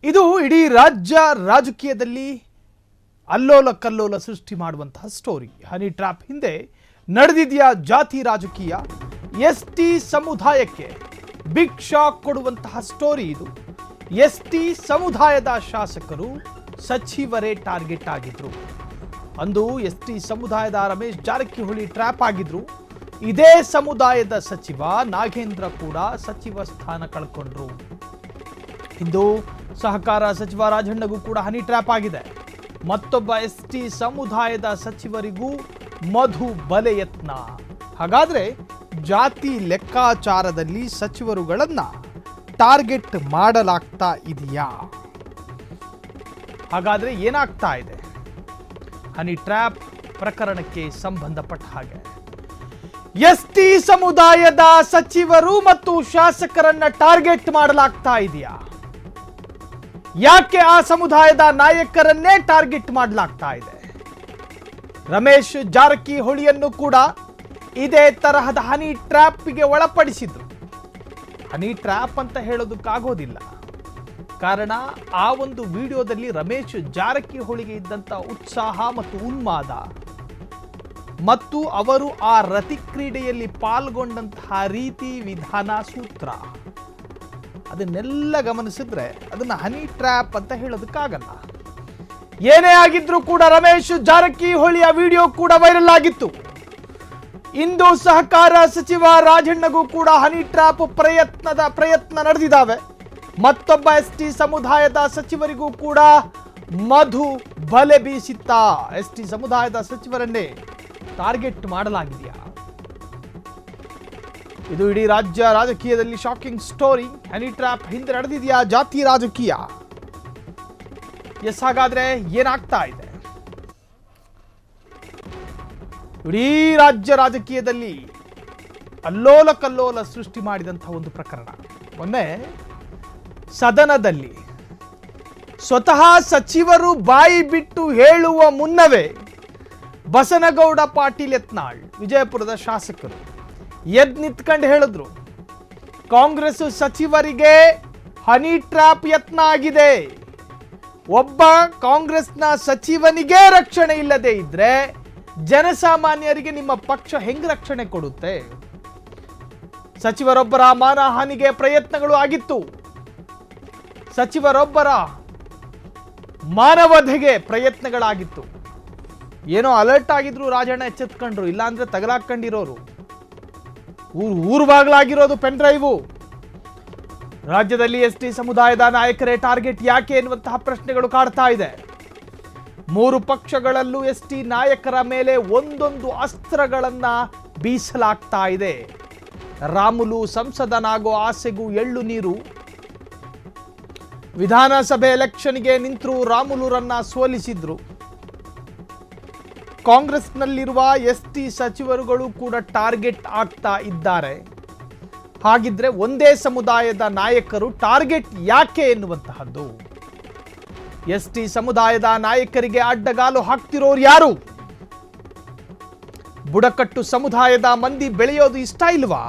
ಇದು ಇಡೀ ರಾಜ್ಯ ರಾಜಕೀಯದಲ್ಲಿ ಅಲ್ಲೋಲ ಕಲ್ಲೋಲ ಸೃಷ್ಟಿ ಮಾಡುವಂತಹ ಸ್ಟೋರಿ. ಹನಿ ಟ್ರ್ಯಾಪ್ ಹಿಂದೆ ನಡೆದಿದೆಯಾ ಜಾತಿ ರಾಜಕೀಯ? ಎಸ್ಟಿ ಸಮುದಾಯಕ್ಕೆ ಬಿಗ್ ಶಾಕ್ ಕೊಡುವಂತಹ ಸ್ಟೋರಿ ಇದು. ಎಸ್ಟಿ ಸಮುದಾಯದ ಶಾಸಕರು ಸಚಿವರೇ ಟಾರ್ಗೆಟ್ ಆಗಿದ್ರು. ಅಂದು ಎಸ್ಟಿ ಸಮುದಾಯದ ರಮೇಶ್ ಜಾರಕಿಹೊಳಿ ಟ್ರ್ಯಾಪ್ ಆಗಿದ್ರು. ಇದೇ ಸಮುದಾಯದ ಸಚಿವ ನಾಗೇಂದ್ರ ಕೂಡ ಸಚಿವ ಸ್ಥಾನ ಕಳ್ಕೊಂಡ್ರು. ಇಂದು ಸಹಕಾರ ಸಚಿವ ರಾಜಣ್ಣಗೂ ಕೂಡ ಹನಿ ಟ್ರ್ಯಾಪ್ ಆಗಿದೆ. ಮತ್ತೊಬ್ಬ ಎಸ್ಟಿ ಸಮುದಾಯದ ಸಚಿವರಿಗೂ ಮಧು ಬಲೆ ಯತ್ನ. ಹಾಗಾದ್ರೆ ಜಾತಿ ಲೆಕ್ಕಾಚಾರದಲ್ಲಿ ಸಚಿವರುಗಳನ್ನ ಟಾರ್ಗೆಟ್ ಮಾಡಲಾಗ್ತಾ ಇದೆಯಾ? ಹಾಗಾದ್ರೆ ಏನಾಗ್ತಾ ಇದೆ? ಹನಿ ಟ್ರ್ಯಾಪ್ ಪ್ರಕರಣಕ್ಕೆ ಸಂಬಂಧಪಟ್ಟ ಹಾಗೆ ಎಸ್ಟಿ ಸಮುದಾಯದ ಸಚಿವರು ಮತ್ತು ಶಾಸಕರನ್ನ ಟಾರ್ಗೆಟ್ ಮಾಡಲಾಗ್ತಾ ಇದೆಯಾ? ಯಾಕೆ ಆ ಸಮುದಾಯದ ನಾಯಕರನ್ನೇ ಟಾರ್ಗೆಟ್ ಮಾಡಲಾಗ್ತಾ ಇದೆ? ರಮೇಶ್ ಜಾರಕಿಹೊಳಿಯನ್ನು ಕೂಡ ಇದೇ ತರಹದ ಹನಿ ಟ್ರ್ಯಾಪ್ಗೆ ಒಳಪಡಿಸಿದ್ರು. ಹನಿ ಟ್ರ್ಯಾಪ್ ಅಂತ ಹೇಳೋದಕ್ಕಾಗೋದಿಲ್ಲ. ಕಾರಣ ಆ ಒಂದು ವಿಡಿಯೋದಲ್ಲಿ ರಮೇಶ್ ಜಾರಕಿಹೊಳಿಗೆ ಇದ್ದಂಥ ಉತ್ಸಾಹ ಮತ್ತು ಉನ್ಮಾದ ಮತ್ತು ಅವರು ಆ ರತಿ ಕ್ರೀಡೆಯಲ್ಲಿ ಪಾಲ್ಗೊಂಡಂತಹ ರೀತಿ ವಿಧಾನ ಸೂತ್ರ ಅದನ್ನೆಲ್ಲ ಗಮನಿಸಿದ್ರೆ ಅದನ್ನ ಹನಿ ಟ್ರ್ಯಾಪ್ ಅಂತ ಹೇಳೋದಕ್ಕಾಗಲ್ಲ. ಏನೇ ಆಗಿದ್ರೂ ಕೂಡ ರಮೇಶ್ ಜಾರಕಿಹೊಳಿಯ ವಿಡಿಯೋ ಕೂಡ ವೈರಲ್ ಆಗಿತ್ತು. ಇಂದು ಸಹಕಾರ ಸಚಿವ ರಾಜಣ್ಣಗೂ ಕೂಡ ಹನಿ ಟ್ರ್ಯಾಪ್ ಪ್ರಯತ್ನ ನಡೆದಿದ್ದಾವೆ. ಮತ್ತೊಬ್ಬ ಎಸ್ಟಿ ಸಮುದಾಯದ ಸಚಿವರಿಗೂ ಕೂಡ ಮಧು ಬಲೆ ಬೀಸಿತ್ತ. ಎಸ್ಟಿ ಸಮುದಾಯದ ಸಚಿವರನ್ನೇ ಟಾರ್ಗೆಟ್ ಮಾಡಲಾಗಿದೆಯಾ? ಇದು ಇಡೀ ರಾಜ್ಯ ರಾಜಕೀಯದಲ್ಲಿ ಶಾಕಿಂಗ್ ಸ್ಟೋರಿ. ಹನಿ ಟ್ರ್ಯಾಪ್ ಹಿಂದೆ ನಡೆದಿದೆಯಾ ಜಾತಿ ರಾಜಕೀಯ? ಎಸ್, ಹಾಗಾದ್ರೆ ಏನಾಗ್ತಾ ಇದೆ? ಇಡೀ ರಾಜ್ಯ ರಾಜಕೀಯದಲ್ಲಿ ಅಲ್ಲೋಲ ಕಲ್ಲೋಲ ಸೃಷ್ಟಿ ಮಾಡಿದಂತಹ ಒಂದು ಪ್ರಕರಣ. ಮೊನ್ನೆ ಸದನದಲ್ಲಿ ಸ್ವತಃ ಸಚಿವರು ಬಾಯಿ ಬಿಟ್ಟು ಹೇಳುವ ಮುನ್ನವೇ ಬಸನಗೌಡ ಪಾಟೀಲ್ ಯತ್ನಾಳ್, ವಿಜಯಪುರದ ಶಾಸಕರು, ಎದ್ ನಿಂತ್ಕೊಂಡು ಹೇಳಿದ್ರು, ಕಾಂಗ್ರೆಸ್ ಸಚಿವರಿಗೆ ಹನಿ ಟ್ರ್ಯಾಪ್ ಯತ್ನ ಆಗಿದೆ. ಒಬ್ಬ ಕಾಂಗ್ರೆಸ್ನ ಸಚಿವನಿಗೆ ರಕ್ಷಣೆ ಇಲ್ಲದೆ ಇದ್ರೆ ಜನಸಾಮಾನ್ಯರಿಗೆ ನಿಮ್ಮ ಪಕ್ಷ ಹೆಂಗ್ ರಕ್ಷಣೆ ಕೊಡುತ್ತೆ? ಸಚಿವರೊಬ್ಬರ ಮಾನಹಾನಿಗೆ ಪ್ರಯತ್ನಗಳು ಆಗಿತ್ತು. ಸಚಿವರೊಬ್ಬರ ಮಾನವಧೆಗೆ ಪ್ರಯತ್ನಗಳಾಗಿತ್ತು. ಏನೋ ಅಲರ್ಟ್ ಆಗಿದ್ರು ರಾಜಣ್ಣ ಎಚ್ಚೆತ್ಕೊಂಡ್ರು, ಇಲ್ಲಾಂದ್ರೆ ತಗಲಾಕೊಂಡಿರೋರು, ಊರು ಬಾಗ್ಲಾಗಿರೋದು ಪೆನ್ ಡ್ರೈವು. ರಾಜ್ಯದಲ್ಲಿ ಎಸ್ಟಿ ಸಮುದಾಯದ ನಾಯಕರೇ ಟಾರ್ಗೆಟ್ ಯಾಕೆ ಎನ್ನುವಂತಹ ಪ್ರಶ್ನೆಗಳು ಕಾಡ್ತಾ ಇದೆ. ಮೂರು ಪಕ್ಷಗಳಲ್ಲೂ ಎಸ್ಟಿ ನಾಯಕರ ಮೇಲೆ ಒಂದೊಂದು ಅಸ್ತ್ರಗಳನ್ನ ಬೀಸಲಾಗ್ತಾ ಇದೆ. ರಾಮುಲು ಸಂಸದನಾಗೋ ಆಸೆಗೂ ಎಳ್ಳು ನೀರು. ವಿಧಾನಸಭೆ ಎಲೆಕ್ಷನ್ಗೆ ನಿಂತರೂ ರಾಮುಲುರನ್ನ ಸೋಲಿಸಿದ್ರು. ಕಾಂಗ್ರೆಸ್ನಲ್ಲಿರುವ ಎಸ್ಟಿ ಸಚಿವರುಗಳು ಕೂಡ ಟಾರ್ಗೆಟ್ ಆಗ್ತಾ ಇದ್ದಾರೆ. ಹಾಗಿದ್ರೆ ಒಂದೇ ಸಮುದಾಯದ ನಾಯಕರು ಟಾರ್ಗೆಟ್ ಯಾಕೆ ಎನ್ನುವಂತಹದ್ದು. ಎಸ್ಟಿ ಸಮುದಾಯದ ನಾಯಕರಿಗೆ ಅಡ್ಡಗಾಲು ಹಾಕ್ತಿರೋರು ಯಾರು? ಬುಡಕಟ್ಟು ಸಮುದಾಯದ ಮಂದಿ ಬೆಳೆಯೋದು ಇಷ್ಟ ಇಲ್ವಾ?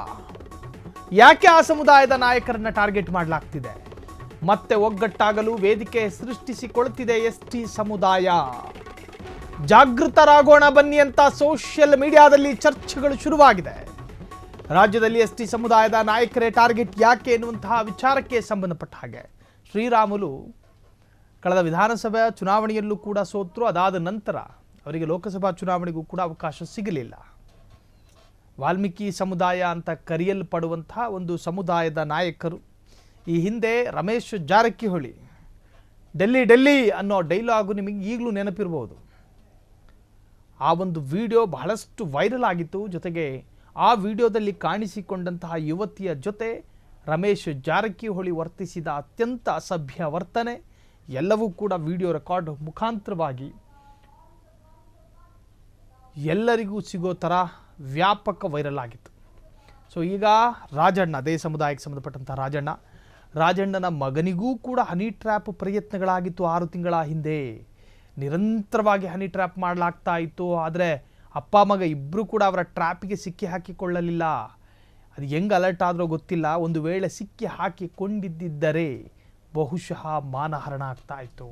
ಯಾಕೆ ಆ ಸಮುದಾಯದ ನಾಯಕರನ್ನ ಟಾರ್ಗೆಟ್ ಮಾಡಲಾಗ್ತಿದೆ? ಮತ್ತೆ ಒಗ್ಗಟ್ಟಾಗಲು ವೇದಿಕೆ ಸೃಷ್ಟಿಸಿಕೊಳ್ತಿದೆ ಎಸ್ಟಿ ಸಮುದಾಯ. ಜಾಗೃತರಾಗೋಣ ಬನ್ನಿ ಅಂತ ಸೋಷಿಯಲ್ ಮೀಡಿಯಾದಲ್ಲಿ ಚರ್ಚೆಗಳು ಶುರುವಾಗಿದೆ. ರಾಜ್ಯದಲ್ಲಿ ಎಸ್ಟಿ ಸಮುದಾಯದ ನಾಯಕರೇ ಟಾರ್ಗೆಟ್ ಯಾಕೆ ಎನ್ನುವಂತಹ ವಿಚಾರಕ್ಕೆ ಸಂಬಂಧಪಟ್ಟ ಹಾಗೆ ಶ್ರೀರಾಮುಲು ಕಳೆದ ವಿಧಾನಸಭೆ ಚುನಾವಣೆಯಲ್ಲೂ ಕೂಡ ಸೋತರು. ಅದಾದ ನಂತರ ಅವರಿಗೆ ಲೋಕಸಭಾ ಚುನಾವಣೆಗೂ ಕೂಡ ಅವಕಾಶ ಸಿಗಲಿಲ್ಲ. ವಾಲ್ಮೀಕಿ ಸಮುದಾಯ ಅಂತ ಕರೆಯಲ್ಪಡುವಂತಹ ಒಂದು ಸಮುದಾಯದ ನಾಯಕರು ಈ ಹಿಂದೆ ರಮೇಶ್ ಜಾರಕಿಹೊಳಿ ಡೆಲ್ಲಿ ಡೆಲ್ಲಿ ಅನ್ನೋ ಡೈಲಾಗು ನಿಮಗೆ ಈಗಲೂ ನೆನಪಿರ್ಬೋದು. ಆ ಒಂದು ವಿಡಿಯೋ ಬಹಳಷ್ಟು ವೈರಲ್ ಆಗಿತ್ತು. ಜೊತೆಗೆ ಆ ವಿಡಿಯೋದಲ್ಲಿ ಕಾಣಿಸಿಕೊಂಡಂತಹ ಯುವತಿಯ ಜೊತೆ ರಮೇಶ್ ಜಾರಕಿಹೊಳಿ ವರ್ತಿಸಿದ ಅತ್ಯಂತ ಅಸಭ್ಯ ವರ್ತನೆ ಎಲ್ಲವೂ ಕೂಡ ವಿಡಿಯೋ ರೆಕಾರ್ಡ್ ಮುಖಾಂತರವಾಗಿ ಎಲ್ಲರಿಗೂ ಸಿಗೋ ಥರ ವ್ಯಾಪಕ ವೈರಲ್ ಆಗಿತ್ತು. ಸೊ ಈಗ ರಾಜಣ್ಣ, ಅದೇ ಸಮುದಾಯಕ್ಕೆ ಸಂಬಂಧಪಟ್ಟಂಥ ರಾಜಣ್ಣನ ಮಗನಿಗೂ ಕೂಡ ಹನಿ ಟ್ರ್ಯಾಪ್ ಪ್ರಯತ್ನಗಳಾಗಿತ್ತು 6 ತಿಂಗಳ ಹಿಂದೆ. ನಿರಂತರವಾಗಿ ಹನಿ ಟ್ರ್ಯಾಪ್ ಮಾಡಲಾಗ್ತಾ ಇತ್ತು. ಆದರೆ ಅಪ್ಪ ಮಗ ಇಬ್ಬರು ಕೂಡ ಅವರ ಟ್ರ್ಯಾಪ್ಗೆ ಸಿಕ್ಕಿ ಹಾಕಿಕೊಳ್ಳಲಿಲ್ಲ. ಅದು ಹೆಂಗೆ ಅಲರ್ಟ್ ಆದರೂ ಗೊತ್ತಿಲ್ಲ. ಒಂದು ವೇಳೆ ಸಿಕ್ಕಿ ಹಾಕಿಕೊಂಡಿದ್ದರೆ ಬಹುಶಃ ಮಾನಹರಣ ಆಗ್ತಾ ಇತ್ತು.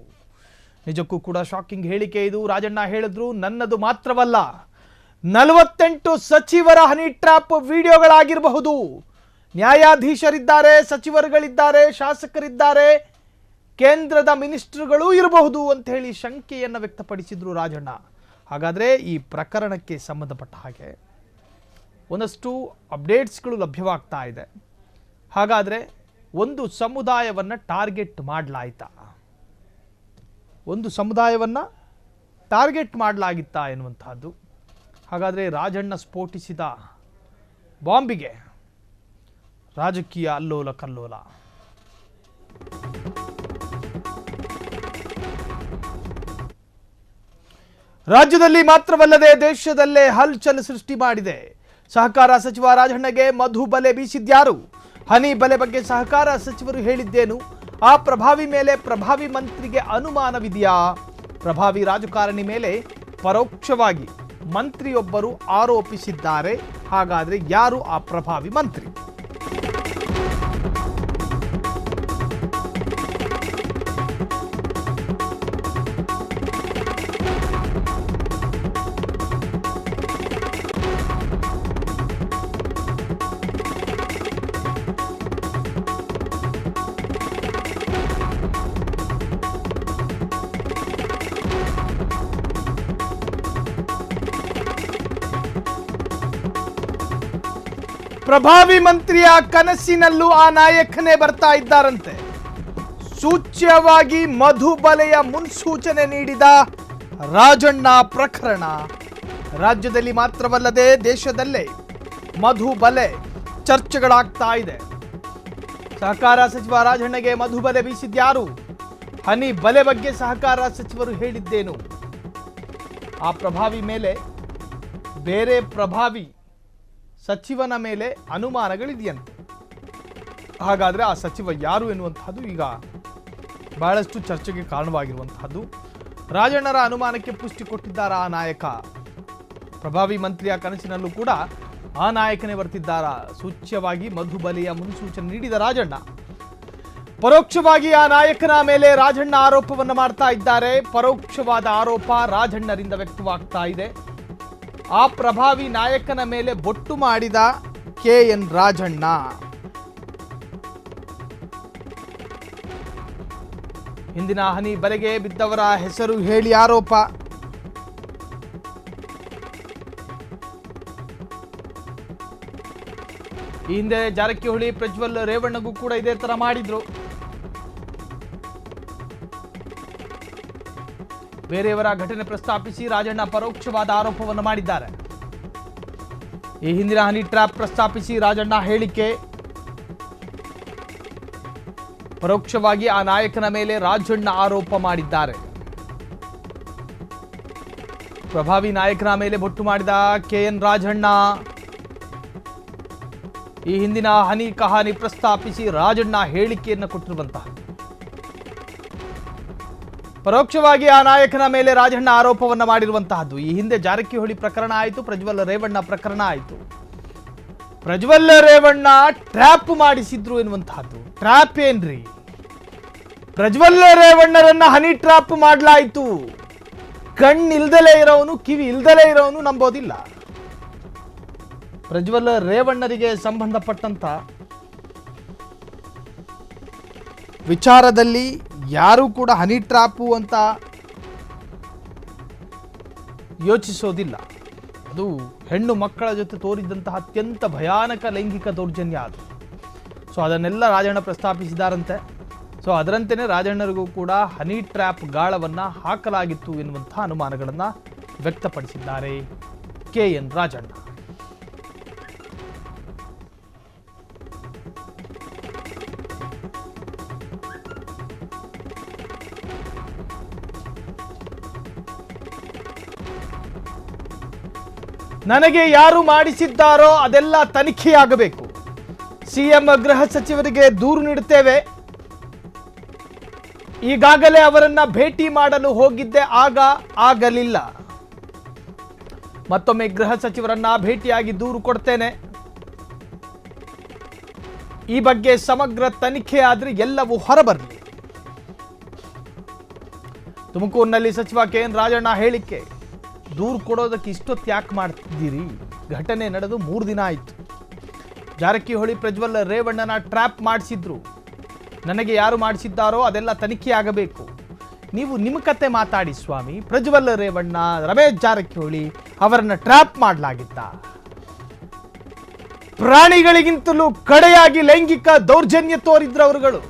ನಿಜಕ್ಕೂ ಕೂಡ ಶಾಕಿಂಗ್ ಹೇಳಿಕೆ ಇದು. ರಾಜಣ್ಣ ಹೇಳಿದ್ರು, ನನ್ನದು ಮಾತ್ರವಲ್ಲ 48 ಸಚಿವರ ಹನಿ ಟ್ರ್ಯಾಪ್ ವಿಡಿಯೋಗಳಾಗಿರಬಹುದು. ನ್ಯಾಯಾಧೀಶರಿದ್ದಾರೆ, ಸಚಿವರುಗಳಿದ್ದಾರೆ, ಶಾಸಕರಿದ್ದಾರೆ, ಕೇಂದ್ರದ ಮಿನಿಸ್ಟರ್ಗಳು ಇರಬಹುದು ಅಂತ ಹೇಳಿ ಶಂಕೆಯನ್ನು ವ್ಯಕ್ತಪಡಿಸಿದ್ರು ರಾಜಣ್ಣ. ಹಾಗಾದರೆ ಈ ಪ್ರಕರಣಕ್ಕೆ ಸಂಬಂಧಪಟ್ಟ ಹಾಗೆ ಒಂದಷ್ಟು ಅಪ್ಡೇಟ್ಸ್ಗಳು ಲಭ್ಯವಾಗ್ತಾ ಇದೆ. ಹಾಗಾದರೆ ಒಂದು ಸಮುದಾಯವನ್ನು ಟಾರ್ಗೆಟ್ ಮಾಡಲಾಯಿತಾ, ಒಂದು ಸಮುದಾಯವನ್ನು ಟಾರ್ಗೆಟ್ ಮಾಡಲಾಗಿತ್ತಾ ಎನ್ನುವಂಥದ್ದು. ಹಾಗಾದರೆ ರಾಜಣ್ಣ ಸ್ಫೋಟಿಸಿದ ಬಾಂಬಿಗೆ ರಾಜಕೀಯ ಅಲ್ಲೋಲ ಕಲ್ಲೋಲ. ರಾಜ್ಯದಲ್ಲಿ ಮಾತ್ರವಲ್ಲದೆ ದೇಶದಲ್ಲೇ ಹಲ್ಚಲ್ ಸೃಷ್ಟಿ ಮಾಡಿದೆ. ಸಹಕಾರ ಸಚಿವ ರಾಜಣ್ಣಗೆ ಮಧು ಬಲೆ ಬೀಸಿದ್ಯಾರು? ಹನಿ ಬಲೆ ಬಗ್ಗೆ ಸಹಕಾರ ಸಚಿವರು ಹೇಳಿದ್ದೇನು? ಆ ಪ್ರಭಾವಿ ಮೇಲೆ ಪ್ರಭಾವಿ ಮಂತ್ರಿಗೆ ಅನುಮಾನವಿದೆಯಾ? ಪ್ರಭಾವಿ ರಾಜಕಾರಣಿ ಮೇಲೆ ಪರೋಕ್ಷವಾಗಿ ಮಂತ್ರಿಯೊಬ್ಬರು ಆರೋಪಿಸಿದ್ದಾರೆ. ಹಾಗಾದ್ರೆ ಯಾರು ಆ ಪ್ರಭಾವಿ ಮಂತ್ರಿ? ಪ್ರಭಾವಿ ಮಂತ್ರಿಯ ಕನಸಿನಲ್ಲೂ ಆ ನಾಯಕನೇ ಬರ್ತಾ ಇದ್ದಾರಂತೆ. ಸೂಚ್ಯವಾಗಿ ಮಧು ಬಲೆಯ ಮುನ್ಸೂಚನೆ ನೀಡಿದ ರಾಜಣ್ಣ ಪ್ರಕರಣ ರಾಜ್ಯದಲ್ಲಿ ಮಾತ್ರವಲ್ಲದೆ ದೇಶದಲ್ಲೇ ಮಧು ಬಲೆ ಚರ್ಚೆಗಳಾಗ್ತಾ ಇದೆ. ಸಹಕಾರ ಸಚಿವ ರಾಜಣ್ಣಗೆ ಮಧು ಬಲೆ ಬೀಸಿದ್ಯಾರು? ಹನಿ ಬಲೆ ಬಗ್ಗೆ ಸಹಕಾರ ಸಚಿವರು ಹೇಳಿದ್ದೇನು? ಆ ಪ್ರಭಾವಿ ಮೇಲೆ ಬೇರೆ ಪ್ರಭಾವಿ ಸಚಿವನ ಮೇಲೆ ಅನುಮಾನಗಳಿದೆಯಂತೆ. ಹಾಗಾದರೆ ಆ ಸಚಿವ ಯಾರು ಎನ್ನುವಂತಹದ್ದು ಈಗ ಬಹಳಷ್ಟು ಚರ್ಚೆಗೆ ಕಾರಣವಾಗಿರುವಂತಹದ್ದು. ರಾಜಣ್ಣರ ಅನುಮಾನಕ್ಕೆ ಪುಷ್ಟಿ ಕೊಟ್ಟಿದ್ದಾರ ಆ ನಾಯಕ? ಪ್ರಭಾವಿ ಮಂತ್ರಿಯ ಕನಸಿನಲ್ಲೂ ಕೂಡ ಆ ನಾಯಕನೇ ಬರ್ತಿದ್ದಾರಾ? ಸೂಚ್ಯವಾಗಿ ಮಧು ಬಲೆಯ ಮುನ್ಸೂಚನೆ ನೀಡಿದ ರಾಜಣ್ಣ ಪರೋಕ್ಷವಾಗಿ ಆ ನಾಯಕನ ಮೇಲೆ ರಾಜಣ್ಣ ಆರೋಪವನ್ನು ಮಾಡ್ತಾ ಇದ್ದಾರೆ. ಪರೋಕ್ಷವಾದ ಆರೋಪ ರಾಜಣ್ಣರಿಂದ ವ್ಯಕ್ತವಾಗ್ತಾ ಇದೆ. ಆ ಪ್ರಭಾವಿ ನಾಯಕನ ಮೇಲೆ ಬೊಟ್ಟು ಮಾಡಿದ KN ರಾಜಣ್ಣ. ಹಿಂದಿನ ಹನಿ ಬಲೆಗೆ ಬಿದ್ದವರ ಹೆಸರು ಹೇಳಿ ಆರೋಪ. ಈ ಹಿಂದೆ ಜಾರಕಿಹೊಳಿ ಪ್ರಜ್ವಲ್ ರೇವಣ್ಣಗೂ ಕೂಡ ಇದೇ ತರ ಮಾಡಿದ್ರು. ಬೇರೆಯವರ ಘಟನೆ ಪ್ರಸ್ತಾಪಿಸಿ ರಾಜಣ್ಣ ಪರೋಕ್ಷವಾದ ಆರೋಪವನ್ನು ಮಾಡಿದ್ದಾರೆ. ಈ ಹಿಂದಿನ ಹನಿ ಟ್ರ್ಯಾಪ್ ಪ್ರಸ್ತಾಪಿಸಿ ರಾಜಣ್ಣ ಹೇಳಿಕೆ. ಪರೋಕ್ಷವಾಗಿ ಆ ನಾಯಕನ ಮೇಲೆ ರಾಜಣ್ಣ ಆರೋಪ ಮಾಡಿದ್ದಾರೆ. ಪ್ರಭಾವಿ ನಾಯಕನ ಮೇಲೆ ಬೊಟ್ಟು ಮಾಡಿದ KN ರಾಜಣ್ಣ ಈ ಹಿಂದಿನ ಹನಿ ಕಹಾನಿ ಪ್ರಸ್ತಾಪಿಸಿ ರಾಜಣ್ಣ ಹೇಳಿಕೆಯನ್ನು ಕೊಟ್ಟಿರುವಂತಹ ಪರೋಕ್ಷವಾಗಿ ಆ ನಾಯಕನ ಮೇಲೆ ರಾಜಣ್ಣ ಆರೋಪವನ್ನು ಮಾಡಿರುವಂತಹದ್ದು. ಈ ಹಿಂದೆ ಜಾರಕಿಹೊಳಿ ಪ್ರಕರಣ ಆಯಿತು, ಪ್ರಜ್ವಲ್ ರೇವಣ್ಣ ಪ್ರಕರಣ ಆಯಿತು. ಪ್ರಜ್ವಲ್ ರೇವಣ್ಣ ಟ್ರ್ಯಾಪ್ ಮಾಡಿಸಿದ್ರು ಎನ್ನುವಂತಹದ್ದು. ಟ್ರ್ಯಾಪ್ ಏನ್ರಿ? ಪ್ರಜ್ವಲ್ ರೇವಣ್ಣರನ್ನ ಹನಿ ಟ್ರ್ಯಾಪ್ ಮಾಡಲಾಯಿತು. ಕಣ್ಣಿಲ್ದಲೇ ಇರೋನು, ಕಿವಿ ಇಲ್ದಲೇ ಇರೋನು ನಂಬೋದಿಲ್ಲ. ಪ್ರಜ್ವಲ್ ರೇವಣ್ಣರಿಗೆ ಸಂಬಂಧಪಟ್ಟಂತ ವಿಚಾರದಲ್ಲಿ ಯಾರೂ ಕೂಡ ಹನಿ ಟ್ರಾಪು ಅಂತ ಯೋಚಿಸೋದಿಲ್ಲ. ಅದು ಹೆಣ್ಣು ಮಕ್ಕಳ ಜೊತೆ ತೋರಿದಂತಹ ಅತ್ಯಂತ ಭಯಾನಕ ಲೈಂಗಿಕ ದೌರ್ಜನ್ಯ ಅದು. ಸೊ ಅದನ್ನೆಲ್ಲ ರಾಜಣ್ಣ ಪ್ರಸ್ತಾಪಿಸಿದಾರಂತೆ. ಸೊ ಅದರಂತೆಯೇ ರಾಜಣ್ಣರಿಗೂ ಕೂಡ ಹನಿ ಟ್ರ್ಯಾಪ್ ಗಾಳವನ್ನು ಹಾಕಲಾಗಿತ್ತು ಎನ್ನುವಂಥ ಅನುಮಾನಗಳನ್ನು ವ್ಯಕ್ತಪಡಿಸಿದ್ದಾರೆ KN ರಾಜಣ್ಣ. ನನಗೆ ಯಾರು ಮಾಡಿಸಿದ್ದಾರೋ ಅದೆಲ್ಲ ತನಿಖೆಯಾಗಬೇಕು. CM ಗೃಹ ಸಚಿವರಿಗೆ ದೂರು ನೀಡುತ್ತೇವೆ. ಈಗಾಗಲೇ ಅವರನ್ನ ಭೇಟಿ ಮಾಡಲು ಹೋಗಿದ್ದೆ, ಆಗಲಿಲ್ಲ. ಮತ್ತೊಮ್ಮೆ ಗೃಹ ಸಚಿವರನ್ನ ಭೇಟಿಯಾಗಿ ದೂರು ಕೊಡ್ತೇನೆ. ಈ ಬಗ್ಗೆ ಸಮಗ್ರ ತನಿಖೆ ಆದ್ರೆ ಎಲ್ಲವೂ ಹೊರಬರಲಿ. ತುಮಕೂರಿನಲ್ಲಿ ಸಚಿವ ಕೆ.ಎನ್. ರಾಜಣ್ಣ ಹೇಳಿಕೆ, ದೂರು ಕೊಡೋದಕ್ಕೆ ಇಷ್ಟೊತ್ತು ಯಾಕೆ ಮಾಡ್ತಿದ್ದೀರಿ? ಘಟನೆ ನಡೆದು 3 ದಿನ ಆಯಿತು. ಜಾರಕಿಹೊಳಿ ಪ್ರಜ್ವಲ್ ರೇವಣ್ಣನ ಟ್ರ್ಯಾಪ್ ಮಾಡಿಸಿದ್ರು. ನನಗೆ ಯಾರು ಮಾಡಿಸಿದ್ದಾರೋ ಅದೆಲ್ಲ ತನಿಖೆ ಆಗಬೇಕು. ನೀವು ನಿಮ್ಮ ಕತೆ ಮಾತಾಡಿ ಸ್ವಾಮಿ. ಪ್ರಜ್ವಲ್ ರೇವಣ್ಣ, ರಮೇಶ್ ಜಾರಕಿಹೊಳಿ ಅವರನ್ನ ಟ್ರ್ಯಾಪ್ ಮಾಡಲಾಗಿತ್ತ? ಪ್ರಾಣಿಗಳಿಗಿಂತಲೂ ಕಡೆಯಾಗಿ ಲೈಂಗಿಕ ದೌರ್ಜನ್ಯ ತೋರಿದ್ರವರುಗಳು.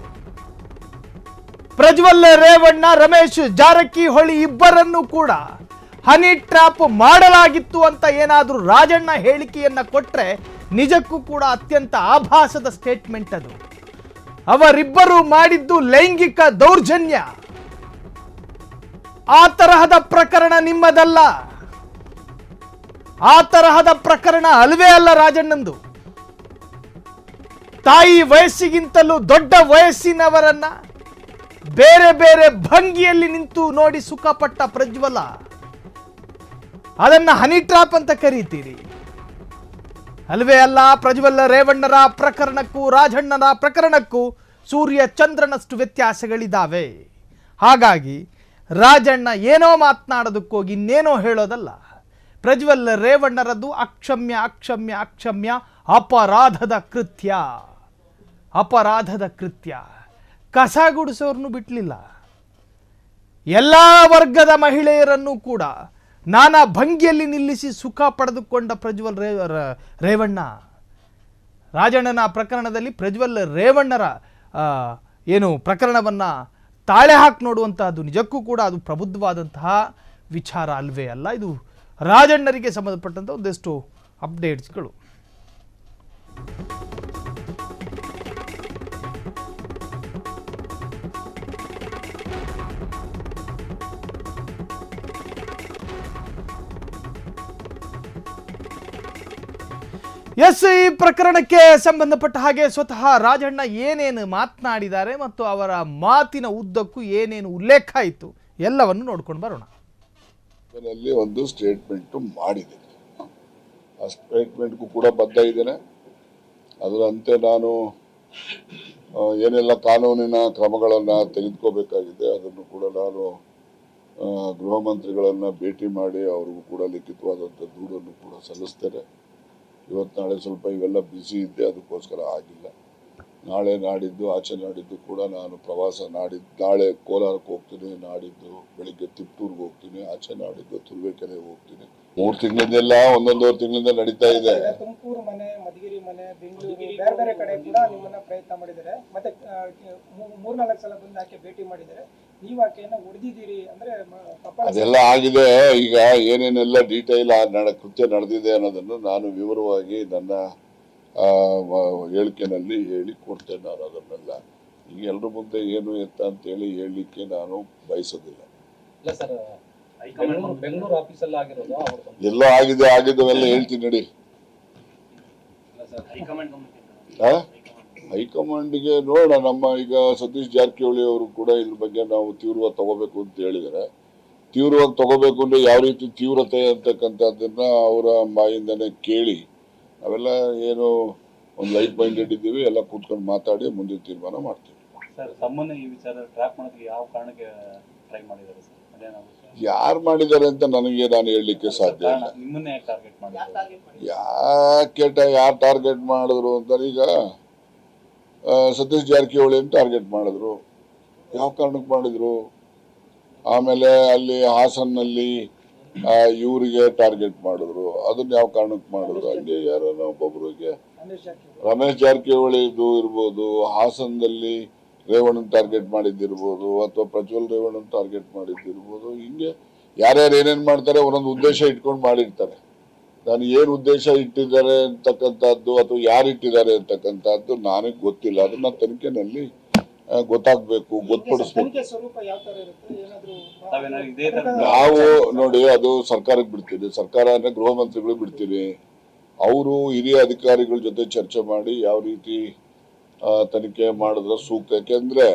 ಪ್ರಜ್ವಲ್ ರೇವಣ್ಣ, ರಮೇಶ್ ಜಾರಕಿಹೊಳಿ ಇಬ್ಬರನ್ನು ಕೂಡ ಹನಿ ಟ್ರ್ಯಾಪ್ ಮಾಡಲಾಗಿತ್ತು ಅಂತ ಏನಾದರೂ ರಾಜಣ್ಣ ಹೇಳಿಕೆಯನ್ನ ಕೊಟ್ರೆ ನಿಜಕ್ಕೂ ಕೂಡ ಅತ್ಯಂತ ಆಭಾಸದ ಸ್ಟೇಟ್ಮೆಂಟ್ ಅದು. ಅವರಿಬ್ಬರು ಮಾಡಿದ್ದು ಲೈಂಗಿಕ ದೌರ್ಜನ್ಯ. ಆ ತರಹದ ಪ್ರಕರಣ ನಿಮ್ಮದಲ್ಲ, ಆ ತರಹದ ಪ್ರಕರಣ ಅಲ್ವೇ ಅಲ್ಲ ರಾಜಣ್ಣಂದು. ತಾಯಿ ವಯಸ್ಸಿಗಿಂತಲೂ ದೊಡ್ಡ ವಯಸ್ಸಿನವರನ್ನ ಬೇರೆ ಬೇರೆ ಭಂಗಿಯಲ್ಲಿ ನಿಂತು ನೋಡಿ ಸುಖಪಟ್ಟ ಪ್ರಜ್ವಲ, ಅದನ್ನ ಹನಿ ಟ್ರಾಪ್ ಅಂತ ಕರೀತೀರಿ ಅಲ್ವೇ ಅಲ್ಲ. ಪ್ರಜ್ವಲ್ ರೇವಣ್ಣರ ಪ್ರಕರಣಕ್ಕೂ ರಾಜಣ್ಣನ ಪ್ರಕರಣಕ್ಕೂ ಸೂರ್ಯ ಚಂದ್ರನಷ್ಟು ವ್ಯತ್ಯಾಸಗಳಿದ್ದಾವೆ. ಹಾಗಾಗಿ ರಾಜಣ್ಣ ಏನೋ ಮಾತನಾಡೋದಕ್ಕೋಗಿ ಇನ್ನೇನೋ ಹೇಳೋದಲ್ಲ. ಪ್ರಜ್ವಲ್ ರೇವಣ್ಣರದ್ದು ಅಕ್ಷಮ್ಯ ಅಕ್ಷಮ್ಯ ಅಕ್ಷಮ್ಯ ಅಪರಾಧದ ಕೃತ್ಯ, ಅಪರಾಧದ ಕೃತ್ಯ. ಕಸ ಗುಡಿಸೋರ್ನು ಬಿಟ್ಲಿಲ್ಲ. ಎಲ್ಲ ವರ್ಗದ ಮಹಿಳೆಯರನ್ನು ಕೂಡ ನಾನಾ ಭಂಗಿಯಲ್ಲಿ ನಿಲ್ಲಿಸಿ ಸುಖ ಪಡೆದುಕೊಂಡ ಪ್ರಜ್ವಲ್ ರೇವಣ್ಣ. ರಾಜಣ್ಣನ ಪ್ರಕರಣದಲ್ಲಿ ಪ್ರಜ್ವಲ್ ರೇವಣ್ಣರ ಏನು ಪ್ರಕರಣವನ್ನ ತಾಳೆ ಹಾಕಿ ನೋಡುವಂತಹದ್ದು ನಿಜಕ್ಕೂ ಕೂಡ ಅದು ಪ್ರಬುದ್ಧವಾದಂತಹ ವಿಚಾರ ಅಲ್ವೇ ಅಲ್ಲ. ಇದು ರಾಜಣ್ಣರಿಗೆ ಸಂಬಂಧಪಟ್ಟಂತ ಒಂದಷ್ಟು ಅಪ್ಡೇಟ್ಸ್ಗಳು. ಎಸ್, ಈ ಪ್ರಕರಣಕ್ಕೆ ಸಂಬಂಧಪಟ್ಟ ಹಾಗೆ ಸ್ವತಃ ರಾಜಣ್ಣ ಏನೇನು ಮಾತನಾಡಿದ್ದಾರೆ ಮತ್ತು ಅವರ ಮಾತಿನ ಉದ್ದಕ್ಕೂ ಏನೇನು ಉಲ್ಲೇಖ ಆಯಿತು ಎಲ್ಲವನ್ನು ನೋಡ್ಕೊಂಡು ಬರೋಣ. ಒಂದು ಸ್ಟೇಟ್ಮೆಂಟ್ ಮಾಡಿದೆ, ಆ ಸ್ಟೇಟ್ಮೆಂಟ್ಗೂ ಕೂಡ ಬದ್ಧ ಇದ್ದೇನೆ. ಅದರಂತೆ ನಾನು ಏನೆಲ್ಲ ಕಾನೂನಿನ ಕ್ರಮಗಳನ್ನು ತೆಗೆದುಕೋಬೇಕಾಗಿದೆ ಅದನ್ನು ಕೂಡ ನಾನು ಗೃಹ ಮಂತ್ರಿಗಳನ್ನು ಭೇಟಿ ಮಾಡಿ ಅವ್ರಿಗೂ ಕೂಡ ಲಿಖಿತವಾದಂಥ ದೂರನ್ನು ಕೂಡ ಸಲ್ಲಿಸ್ತೇನೆ. ಇವತ್ತು ನಾಳೆ ಸ್ವಲ್ಪ ಇವೆಲ್ಲ ಬ್ಯುಸಿ ಇದ್ದೆ, ಅದಕ್ಕೋಸ್ಕರ ಆಗಿಲ್ಲ. ನಾಳೆ ನಾಡಿದ್ದು ಆಚೆ ನಾಡಿದ್ದು ಕೂಡ ನಾನು ಪ್ರವಾಸ ನಾಳೆ ಕೋಲಾರಕ್ಕೆ ಹೋಗ್ತೀನಿ, ನಾಡಿದ್ದು ಬೆಳಿಗ್ಗೆ ತಿಪ್ಟೂರ್ಗೆ ಹೋಗ್ತೀನಿ, ಆಚೆ ನಾಡಿದ್ದು ತುರುವೇಕೆರೆಗೆ ಹೋಗ್ತೀನಿ. 3 ತಿಂಗಳಿಂದೆಲ್ಲ 1.5 ತಿಂಗಳಿಂದ ನಡೀತಾ ಇದೆ. ತುಮಕೂರು ಮನೆ, ಮಧುಗಿರಿ ಮನೆ, ಬೆಂಗಳೂರು ಬೇರೆ ಬೇರೆ ಕಡೆ ಕೂಡ ನಿಮ್ಮನ್ನ ಪ್ರಯತ್ನ ಮಾಡಿದ್ದಾರೆ. ಮತ್ತೆ 3-4 ಸಲ ಬಂದು ಆಕೆ ಭೇಟಿ ಮಾಡಿದ್ದಾರೆ. ನೀವು ಆಕೆಯನ್ನ ಹೊಡೆದಿದ್ದೀರಿ ಅಂದ್ರೆ ಅದೆಲ್ಲ ಆಗಿದೆ. ಈಗ ಏನೇನೆಲ್ಲ ಡೀಟೇಲ್ ಕೃತ್ಯ ನಡೆದಿದೆ ಅನ್ನೋದನ್ನು ನಾನು ವಿವರವಾಗಿ ನನ್ನ ಹೇಳಿಕೆನಲ್ಲಿ ಹೇಳಿ ಕೊಡ್ತೇನೆ. ನಾನು ಅದನ್ನೆಲ್ಲ ಈಗ ಎಲ್ಲರ ಮುಂದೆ ಏನು ಎತ್ತ ಅಂತ ಹೇಳಿ ಹೇಳಲಿಕ್ಕೆ ನಾನು ಬಯಸೋದಿಲ್ಲ. ಎಲ್ಲ ಆಗಿದ್ದವೆಲ್ಲ ಹೇಳ್ತೀನಿ ನೋಡಿ. ಹೈಕಮಾಂಡ್ಗೆ ನೋಡೋಣ. ನಮ್ಮ ಈಗ ಸತೀಶ್ ಜಾರಕಿಹೊಳಿ ಅವರು ಕೂಡ ಇದ್ರ ಬಗ್ಗೆ ನಾವು ತೀವ್ರವಾಗಿ ತಗೋಬೇಕು ಅಂತ ಹೇಳಿದ್ದಾರೆ. ತೀವ್ರವಾಗಿ ತಗೋಬೇಕು ಅಂದ್ರೆ ಯಾವ ರೀತಿ ತೀವ್ರತೆ ಅಂತಕ್ಕಂಥದ್ದನ್ನ ಅವರ ಬಾಯಿಂದನೇ ಕೇಳಿ ನಾವೆಲ್ಲ ಏನು ಒಂದು ಲೈಟ್ ಮೈಂಡೆಡ್ ಇದ್ದೀವಿ, ಎಲ್ಲ ಕೂತ್ಕೊಂಡು ಮಾತಾಡಿ ಮುಂದೆ ತೀರ್ಮಾನ ಮಾಡ್ತೀವಿ. ಯಾರು ಮಾಡಿದ್ದಾರೆ ಅಂತ ನನಗೆ ನಾನು ಹೇಳಲಿಕ್ಕೆ ಸಾಧ್ಯ ಇಲ್ಲ. ಯಾರು ಟಾರ್ಗೆಟ್ ಮಾಡಿದ್ರು ಅಂತ ಈಗ ಸತೀಶ್ ಜಾರಕಿಹೊಳಿ ಟಾರ್ಗೆಟ್ ಮಾಡಿದ್ರು. ಯಾವ ಕಾರಣಕ್ಕೆ ಮಾಡಿದ್ರು? ಆಮೇಲೆ ಅಲ್ಲಿ ಹಾಸನ್ನಲ್ಲಿ ಇವರಿಗೆ ಟಾರ್ಗೆಟ್ ಮಾಡಿದ್ರು. ಅದನ್ನ ಯಾವ ಕಾರಣಕ್ಕೆ ಮಾಡಿದ್ರು? ಅಲ್ಲಿ ಯಾರನ್ನ ಒಬ್ಬೊಬ್ಬರಿಗೆ ರಮೇಶ್ ಜಾರಕಿಹೊಳಿದು ಇರ್ಬೋದು, ಹಾಸನದಲ್ಲಿ ರೇವಣ್ಣನ್ ಟಾರ್ಗೆಟ್ ಮಾಡಿದ್ದಿರ್ಬೋದು, ಅಥವಾ ಪ್ರಜ್ವಲ್ ರೇವಣ್ಣನ್ ಟಾರ್ಗೆಟ್ ಮಾಡಿದ್ದಿರ್ಬೋದು. ಹಿಂಗೆ ಯಾರ್ಯಾರು ಏನೇನು ಮಾಡ್ತಾರೆ ಒಂದೊಂದು ಉದ್ದೇಶ ಇಟ್ಕೊಂಡು ಮಾಡಿರ್ತಾರೆ. ನಾನು ಏನು ಉದ್ದೇಶ ಇಟ್ಟಿದ್ದಾರೆ ಅಂತಕ್ಕಂಥದ್ದು ಅಥವಾ ಯಾರು ಇಟ್ಟಿದ್ದಾರೆ ಅಂತಕ್ಕಂಥದ್ದು ನನಗೆ ಗೊತ್ತಿಲ್ಲ. ಅದನ್ನ ತನಿಖೆನಲ್ಲಿ ಗೊತ್ತಾಗಬೇಕು, ಗೊತ್ತುಪಡಿಸ್ಬೇಕು. ನಾವು ನೋಡಿ ಅದು ಸರ್ಕಾರಕ್ಕೆ ಬಿಡ್ತೀವಿ. ಸರ್ಕಾರ ಅಂದ್ರೆ ಗೃಹ ಮಂತ್ರಿಗಳಿಗೆ ಬಿಡ್ತೀವಿ. ಅವರು ಹಿರಿಯ ಅಧಿಕಾರಿಗಳ ಜೊತೆ ಚರ್ಚೆ ಮಾಡಿ ಯಾವ ರೀತಿ ತನಿಖೆ ಮಾಡಿದ್ರೆ ಸೂಕ್ತ. ಯಾಕೆಂದ್ರೆ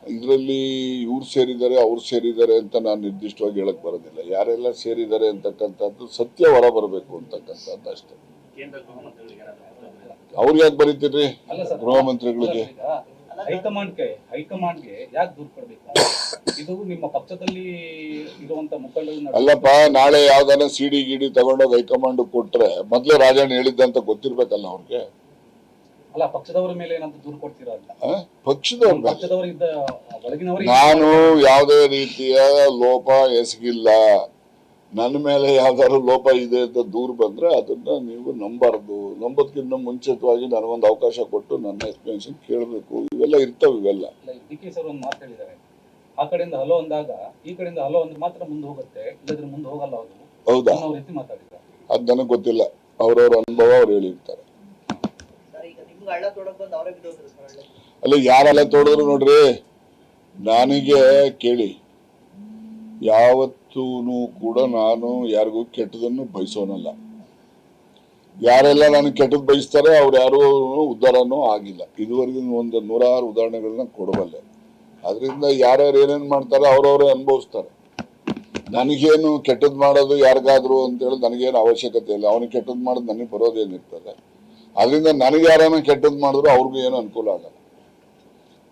ಇದರಲ್ಲಿ ಇವ್ರು ಸೇರಿದ್ದಾರೆ ಅವ್ರು ಸೇರಿದ್ದಾರೆ ಅಂತ ನಾನು ನಿರ್ದಿಷ್ಟವಾಗಿ ಹೇಳಕ್ ಬರೋದಿಲ್ಲ. ಯಾರೆಲ್ಲ ಸೇರಿದ್ದಾರೆ ಅಂತಕ್ಕಂಥದ್ದು ಸತ್ಯ ಹೊರ ಬರಬೇಕು ಅಂತಕ್ಕಂಥದ್ದು ಅಷ್ಟೇ. ಅವ್ರಿಗೆ ಯಾಕೆ ಬರೀತೀರಿ ಗೃಹ ಮಂತ್ರಿಗಳಿಗೆ? ಹೈಕಮಾಂಡ್ಗೆ ಯಾಕೆ ದೂರು ಕೊಡ್ಬೇಕು? ಇದು ನಿಮ್ಮ ಪಕ್ಷದಲ್ಲಿ ಇರುವಂತ ಮುಖಂಡರು ಅಲ್ಲಪ್ಪ, ನಾಳೆ ಯಾವ್ದಾನ ಸಿಡಿ ಗಿಡಿ ತಗೊಂಡೋಗಿ ಹೈಕಮಾಂಡ್ ಕೊಟ್ರೆ ಮೊದ್ಲೇ ರಾಜಣ್ಣ ಹೇಳಿದ್ದಂತ ಗೊತ್ತಿರ್ಬೇಕಲ್ಲ ಅವ್ರಿಗೆ. ಅಲ್ಲ, ಪಕ್ಷದವರ ಮೇಲೆ ಏನಂತ ದೂರು ಕೊಡ್ತೀರಾ ಅಂತ? ಪಕ್ಷದವರಿಂದ ನಾನು ಯಾವುದೇ ರೀತಿಯ ಲೋಪ ಎಸಗಿಲ್ಲ. ನನ್ನ ಮೇಲೆ ಯಾವ್ದಾದ್ರು ಲೋಪ ಇದೆ ಅಂತ ದೂರು ಬಂದ್ರೆ ಅದನ್ನ ನೀವು ನಂಬಾರ್ದು. ನಂಬೋದಕ್ಕಿಂತ ಮುಂಚಿತವಾಗಿ ನನಗೊಂದು ಅವಕಾಶ ಕೊಟ್ಟು ನನ್ನ ಎಕ್ಸ್ಪ್ಲನೇಷನ್ ಕೇಳಬೇಕು. ಇವೆಲ್ಲ ಇರ್ತಾವ. ಇವೆಲ್ಲ ಡಿ.ಕೆ. ಸರ್ ಒಂದು ಮಾತು ಹೇಳಿದ್ದಾರೆ, ಆ ಕಡೆಯಿಂದ ಹಲೋ ಅಂದಾಗ ಈ ಕಡೆಯಿಂದ ಹಲೋ ಅಂದ್ರೆ ಮಾತ್ರ ಮುಂದೆ ಹೋಗುತ್ತೆ, ಇಲ್ಲದ್ರೆ ಮುಂದೆ ಹೋಗಲ್ಲ. ಅದು ಹೌದಾ? ರೀತಿ ಮಾತಾಡಿದ್ದಾರೆ. ಅದು ನನಗೆ ಗೊತ್ತಿಲ್ಲ. ಅವ್ರವ್ರ ಅನುಭವ ಅವ್ರು ಹೇಳಿರ್ತಾರೆ. ಅಲ್ಲ, ಯಾರೆಲ್ಲ ತೋಡಿದ್ರು ನೋಡ್ರಿ, ನನಗೆ ಕೇಳಿ, ಯಾವತ್ತೂ ಕೂಡ ನಾನು ಯಾರಿಗೂ ಕೆಟ್ಟದನ್ನು ಬಯಸೋನಲ್ಲ. ಯಾರೆಲ್ಲ ನಾನು ಕೆಟ್ಟದ್ದು ಬಯಸ್ತಾರೆ ಅವ್ರು ಯಾರು ಉದ್ಧಾರನೂ ಆಗಿಲ್ಲ. ಇದುವರೆಗೂ ಒಂದು 106 ಉದಾಹರಣೆಗಳನ್ನ ಕೊಡಬಲ್ಲೆ. ಅದರಿಂದ ಯಾರ್ಯಾರು ಏನೇನು ಮಾಡ್ತಾರೆ ಅವ್ರವ್ರೇ ಅನುಭವಿಸ್ತಾರೆ. ನನಗೇನು ಕೆಟ್ಟದ್ದು ಮಾಡೋದು ಯಾರಿಗಾದ್ರು ಅಂತೇಳಿ ನನಗೇನು ಅವಶ್ಯಕತೆ ಇಲ್ಲ. ಅವನಿಗೆ ಕೆಟ್ಟದ್ದು ಮಾಡೋದು ನನಗೆ ಬರೋದೇನಿರ್ತದೆ. ಅದರಿಂದ ನನಗೆ ಯಾರನ್ನ ಕೆಟ್ಟದ್ದು ಮಾಡಿದ್ರು ಅವ್ರಿಗೂ ಏನು ಅನುಕೂಲ ಆಗಲ್ಲ.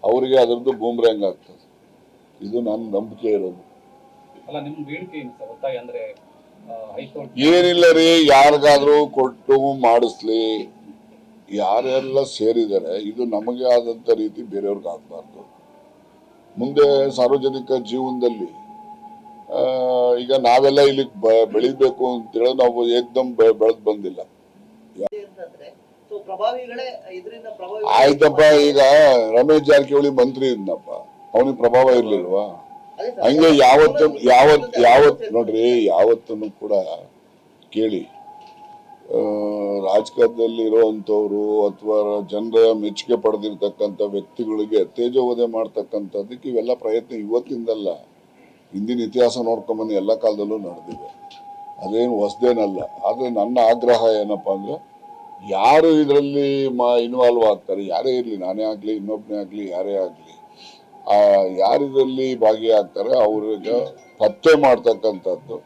ಅವರಿಗೆ ಅದರದ್ದು ಬೂಮ್ರಂಗ್ ಆಗ್ತದೆ. ಇದು ನನ್ನ ನಂಬಿಕೆ ಇರೋದು. ಅಲ್ಲ, ನಿಮ್ಮ ಬೇಡಿಕೆ ಏನು ಸರ್? ಒತ್ತಾಯ ಅಂದ್ರೆ ಹೈಕೋರ್ಟ್ ಏನಿಲ್ಲ ರೀ, ಯಾರಿಗಾದ್ರೂ ಕೊಟ್ಟು ಮಾಡಿಸ್ಲಿ. ಯಾರೆಲ್ಲ ಸೇರಿದ್ದಾರೆ ಇದು ನಮಗೆ ಆದಂತ ರೀತಿ ಬೇರೆಯವ್ರಿಗೆ ಆಗ್ಬಾರ್ದು. ಮುಂದೆ ಸಾರ್ವಜನಿಕ ಜೀವನದಲ್ಲಿ ಈಗ ನಾವೆಲ್ಲ ಇಲ್ಲಿ ಬೆಳಿಬೇಕು ಅಂತೇಳಿ ನಾವು ಏಕ್ದಮ್ ಬೆಳೆದ್ ಬಂದಿಲ್ಲ. ಆಯ್ತಪ್ಪ, ಈಗ ರಮೇಶ್ ಜಾರಕಿಹೊಳಿ ಮಂತ್ರಿ ಇದ್ನಪ್ಪ, ಅವನಿಗೆ ಪ್ರಭಾವ ಇರ್ಲಿಲ್ವಾ? ಹಂಗೆ ಯಾವತ್ ನೋಡ್ರಿ, ಯಾವತ್ತೂ ಕೂಡ ಕೇಳಿ, ರಾಜಕಾರಣದಲ್ಲಿ ಇರುವಂತವ್ರು ಅಥವಾ ಜನರ ಮೆಚ್ಚುಗೆ ಪಡೆದಿರ್ತಕ್ಕಂಥ ವ್ಯಕ್ತಿಗಳಿಗೆ ತೇಜೋವಧೆ ಮಾಡ್ತಕ್ಕಂಥದ್ದಕ್ಕೆ ಇವೆಲ್ಲ ಪ್ರಯತ್ನ ಇವತ್ತಿಂದಲ್ಲ, ಹಿಂದಿನ ಇತಿಹಾಸ ನೋಡ್ಕೊಂಬಂದು ಎಲ್ಲ ಕಾಲದಲ್ಲೂ ನಡೆದಿವೆ. ಅದೇನು ಹೊಸದೇನಲ್ಲ. ಆದ್ರೆ ನನ್ನ ಆಗ್ರಹ ಏನಪ್ಪಾ ಅಂದ್ರೆ, ಯಾರು ಇದರಲ್ಲಿ ಇನ್ವಾಲ್ವ್ ಆಗ್ತಾರೆ, ಯಾರೇ ಇರಲಿ, ನಾನೇ ಆಗ್ಲಿ, ಇನ್ನೊಬ್ಬನೇ ಆಗ್ಲಿ, ಯಾರೇ ಆಗ್ಲಿ, ಯಾರಿದ್ರಲ್ಲಿ ಭಾಗಿಯಾಗ್ತಾರೆ ಅವ್ರಿಗೆ ಪತ್ತೆ ಮಾಡ್ತಕ್ಕಂಥದ್ದು.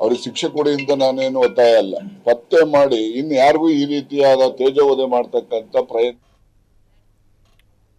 ಅವ್ರಿಗೆ ಶಿಕ್ಷೆ ಕೊಡಿ ಅಂತ ನಾನೇನು ಒತ್ತಾಯ ಅಲ್ಲ. ಪತ್ತೆ ಮಾಡಿ ಇನ್ನು ಯಾರಿಗೂ ಈ ರೀತಿಯಾದ ತೇಜೋವಧೆ ಮಾಡ್ತಕ್ಕಂಥ ಪ್ರಯತ್ನ